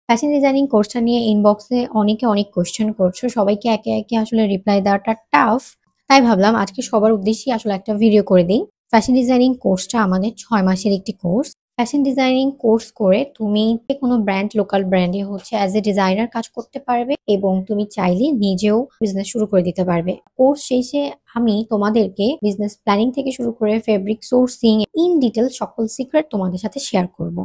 Fashion designing কোর্সটা নিয়ে ইনবক্সে অনেকে অনেক কোয়েশ্চেন করছো। সবাইকে একে, একে আসলে রিপ্লাই দেওয়াটা টাফ। তাই ভাবলাম আজকে সবার উদ্দেশ্যেই আসলে একটা ভিডিও করে দেই। ফ্যাশন ডিজাইনিং কোর্সটা আমাদের ৬ মাসের একটি কোর্স। ফ্যাশন ডিজাইনিং কোর্স করে তুমি যেকোনো ব্র্যান্ড, লোকাল ব্র্যান্ডে হচ্ছে অ্যাজ এ ডিজাইনার কাজ করতে পারবে এবং তুমি চাইলে নিজেও বিজনেস শুরু করে দিতে পারবে। কোর্স শেষে আমি তোমাদেরকে বিজনেস প্ল্যানিং থেকে শুরু করে ফেব্রিক সোর্সিং ইন ডিটেইলস সকল সিক্রেট তোমাদের সাথে শেয়ার করব।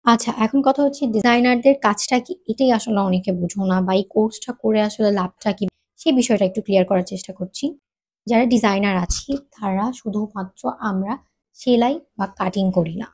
আচ্ছা, এখন কথা হচ্ছে ডিজাইনারদের কাজটা কি? এটাই আসলে অনেকে বুঝো না বা এই কোর্সটা করে আসলে লাভটা কি? সেই বিষয়টা একটু ক্লিয়ার করার চেষ্টা করছি। যারা ডিজাইনার আছি তারা শুধুমাত্র আমরা সেলাই বা কাটিং করি না।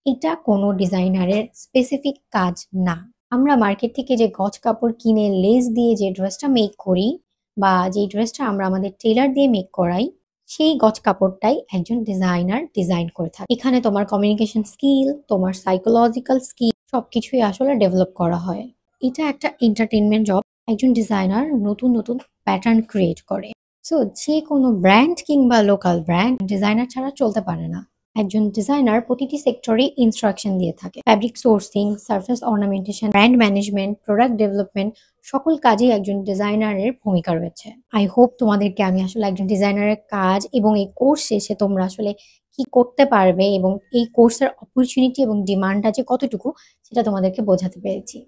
এটা কোনো ডিজাইনারের স্পেসিফিক কাজ না। আমরা মার্কেট থেকে যে গজ কাপড় কিনে লেস দিয়ে যে ড্রেসটা মেক করি বা যেই ড্রেসটা আমরা আমাদের টেইলার দিয়ে মেক করাই, সেই গজ কাপড়টাই একজন ডিজাইনার ডিজাইন করে থাকে। এখানে তোমার কমিউনিকেশন স্কিল, তোমার সাইকোলজিক্যাল স্কিল সবকিছুই আসলে ডেভেলপ করা হয়। এটা একটা এন্টারটেইনমেন্ট জব। একজন ডিজাইনার নতুন, নতুন প্যাটার্ন ক্রিয়েট করে। সো যেকোনো ব্র্যান্ড কিংবা লোকাল ব্র্যান্ড ডিজাইনার ছাড়া চলতে পারে না। একজন ডিজাইনার প্রতিটি সেক্টরে ইনস্ট্রাকশন দিয়ে থাকে। Fabric sourcing, surface ornamentation, brand management, product development সকল কাজেই একজন ডিজাইনারের ভূমিকা রয়েছে। আই হোপ তোমাদেরকে আমি আসলে একজন ডিজাইনারের কাজ এবং এই কোর্স শেষে তোমরা আসলে কি করতে পারবে এবং এই কোর্সের অপরচুনিটি এবং ডিমান্ডটা যে কতটুকু সেটা তোমাদেরকে বোঝাতে পেরেছি।